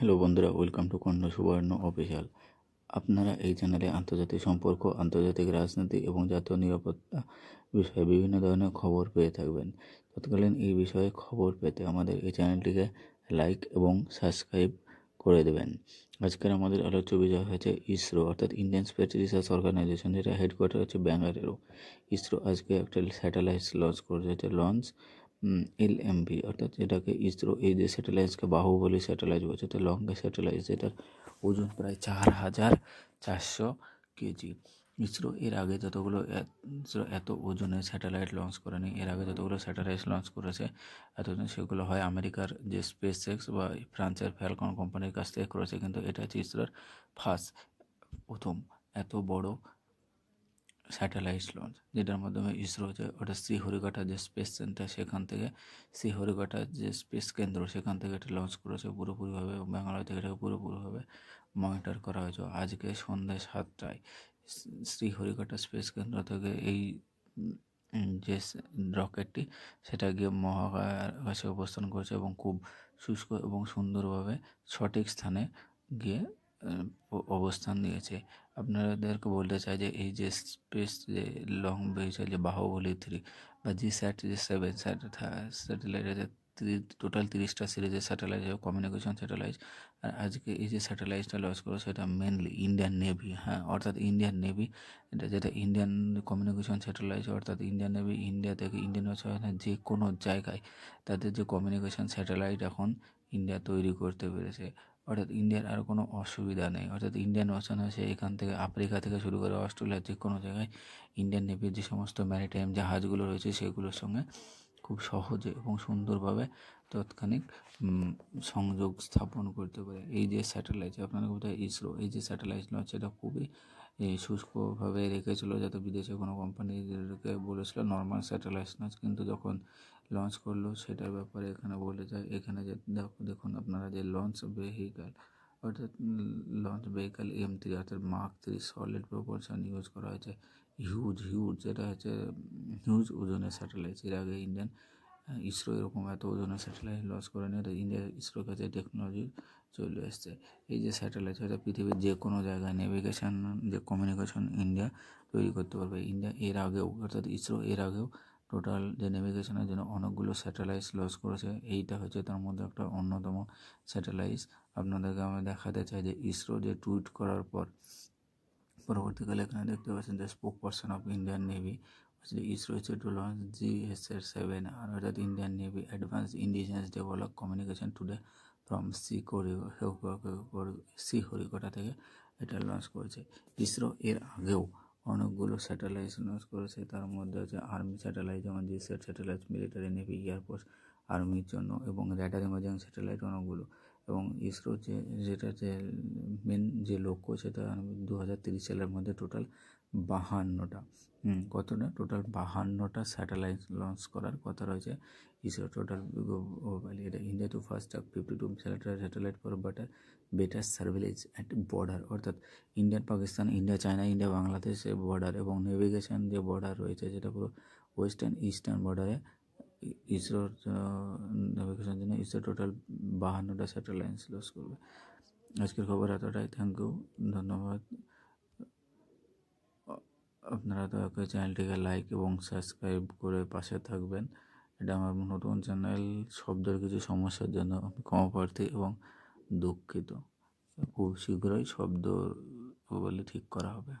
Hello বন্ধুরা, welcome to কর্ণ সুবর্ণ official. আপনারা এই চ্যানেলে আন্তর্জাতিক সম্পর্ক, আন্তর্জাতিক রাজনীতি এবং জাতীয় নিরাপত্তা বিষয়ে বিভিন্ন ধরনের খবর পেয়ে থাকবেন। তৎকালীন এই বিষয়ে খবর পেতে আমাদের এই চ্যানেলটিকে লাইক এবং সাবস্ক্রাইব করে দেবেন। আজকের আমাদের আলোচ্য বিষয় হচ্ছে ইসরো, অর্থাৎ ইন্ডিয়ান স্পেস রিসার্চ অর্গানাইজেশন, যেটা হেডকোয়ার্টার হচ্ছে ব্যাঙ্গালুরু। ইসরো আজকে একটা স্যাটেলাইট লঞ্চ করেছে, যেটা লঞ্চ LMV, অর্থাৎ যেটাকে ইসরো এই যে স্যাটেলাইটকে বাহুবলী স্যাটেলাইট বলছে, এটা লঙ্কা স্যাটেলাইট, যেটার ওজন প্রায় 4400 কেজি। ইসরো এর আগে যতগুলো ইসরো এত ওজনের স্যাটেলাইট লঞ্চ করেনি। এর আগে যতগুলো স্যাটেলাইট লঞ্চ করেছে এতদিন সেগুলো হয় আমেরিকার যে স্পেস এক্স বা ফ্রান্সের ফ্যালকন কোম্পানির কাছ থেকে করেছে, কিন্তু এটা হচ্ছে ইসরোর প্রথম এত বড় স্যাটেলাইট লঞ্চ, যেটার মাধ্যমে ইসরো হচ্ছে ওটা শ্রীহরিকোটা যে স্পেস সেন্টার, সেখান থেকে শ্রীহরিকোটা যে স্পেস কেন্দ্র, সেখান থেকে এটা লঞ্চ করেছে পুরোপুরিভাবে। ব্যাঙ্গালোর থেকে এটাকে পুরোপুরিভাবে মনিটর করা হয়েছে। আজকে সন্ধ্যা 7টায় শ্রীহরিকোটা স্পেস কেন্দ্র থেকে এই যে রকেটটি সেটা গিয়ে মহাকাশে অবস্থান করেছে এবং খুব শুষ্ক এবং সুন্দরভাবে সঠিক স্থানে গিয়ে অবস্থান নিয়েছে। আপনাদেরকে বলতে চাই যে এই যে স্পেস যে লং বেরিয়েছে, যে বাহুবলী 3 বা GSAT-7 স্যাটেলাইট আছে, টোটাল 30টা সিরিজের স্যাটেলাইট, কমিউনিকেশন স্যাটেলাইট। আর আজকে এই যে স্যাটেলাইটটা লঞ্চ করে সেটা মেনলি ইন্ডিয়ান নেভি, অর্থাৎ ইন্ডিয়ান নেভি, যেটা ইন্ডিয়ান কমিউনিকেশন স্যাটেলাইট, অর্থাৎ ইন্ডিয়ান নেভি ইন্ডিয়া থেকে ইন্ডিয়ান ওশানে যে কোনো জায়গায় তাদের যে কমিউনিকেশন স্যাটেলাইট এখন ইন্ডিয়া তৈরি করতে পেরেছে। অর্থাৎ ইন্ডিয়ার আর কোনো অসুবিধা নেই। অর্থাৎ ইন্ডিয়ান ওশান আছে, এখান থেকে আফ্রিকা থেকে শুরু করে অস্ট্রেলিয়ার যে কোনো জায়গায় ইন্ডিয়ান নেভির যে সমস্ত ম্যারিটাইম জাহাজগুলো রয়েছে সেগুলোর সঙ্গে খুব সহজে এবং সুন্দরভাবে তৎক্ষণিক সংযোগ স্থাপন করতে পারে। এই যে স্যাটেলাইট, আপনারা বোধহয় ইসরো এই যে স্যাটেলাইট লঞ্চ, এটা খুবই শুষ্কভাবে রেখেছিল, যাতে বিদেশে কোনো কোম্পানিদেরকে বলেছিল নর্মাল স্যাটেলাইট লঞ্চ, কিন্তু যখন লঞ্চ করলো সেটার ব্যাপারে এখানে বলে যায়। এখানে যে দেখুন আপনারা যে লঞ্চ ভেহিক্যাল, অর্থাৎ লঞ্চ ভেহিক্যাল M3, অর্থাৎ মার্ক 3 সলিড প্রপোর্শন ইউজ করা হয়েছে। হিউজ যেটা হচ্ছে হিউজ ওজনের স্যাটেলাইট। এর আগে ইন্ডিয়ান ইসরো এরকম এত ওজনের স্যাটেলাইট লঞ্চ করেনি। ইন্ডিয়া ইসরোর কাছে টেকনোলজি চলে এসছে। এই যে স্যাটেলাইট, সেটা পৃথিবীর যে কোনো জায়গায় নেভিগেশন যে কমিউনিকেশন ইন্ডিয়া তৈরি করতে পারবে। ইন্ডিয়া এর আগেও, অর্থাৎ ইসরো এর আগেও টোটাল যে নেভিগেশনের জন্য অনেকগুলো স্যাটেলাইট লঞ্চ করেছে। এইটা হচ্ছে তার মধ্যে একটা অন্যতম স্যাটেলাইট। আপনাদেরকে আমি দেখাতে চাই যে ইসরো যে টুইট করার পর পরবর্তীকালে এখানে দেখতে পাচ্ছেন যে spoke person of Indian navy ISRO to launch GSAT-7, অর্থাৎ Indian navy advance indigenous develop communication today from Sriharikota থেকে এটা লঞ্চ করেছে। ইসরো এর আগেও অনেকগুলো স্যাটেলাইট লঞ্চ করেছে। তার মধ্যে আছে আর্মি স্যাটেলাইট, যেমন GSAT satellite, military, navy, air force, আর্মির জন্য, এবং র্যাডার ইমেজিং স্যাটেলাইট অনেকগুলো। এবং ইসরো যেটা যে মেন যে লক্ষ্য, সেটা 2030 সালের মধ্যে টোটাল 52টা টোটাল 52টা স্যাটেলাইট লঞ্চ করার কথা রয়েছে ইসরো টোটাল। এটা India to first 52 satellite for better surveillance at border, অর্থাৎ Indian Pakistan, India China, India বাংলাদেশের বর্ডার এবং নেভিগেশন যে বর্ডার রয়েছে সেটা পুরো ওয়েস্টার্ন ইস্টার্ন বর্ডারে ইসরোর নেভিগেশনের জন্য ইসরো টোটাল 52টা স্যাটেলাইট লঞ্চ করবে। আজকের খবর এতটাই। থ্যাংক ইউ, ধন্যবাদ। আপনারা দয়া করে চ্যানেলটিকে লাইক এবং সাবস্ক্রাইব করে পাশে থাকবেন। এটা আমার নতুন চ্যানেল। শব্দের কিছু সমস্যার জন্য আমি ক্ষমাপ্রার্থী এবং দুঃখিত। খুব শীঘ্রই শব্দ বলে ঠিক করা হবে।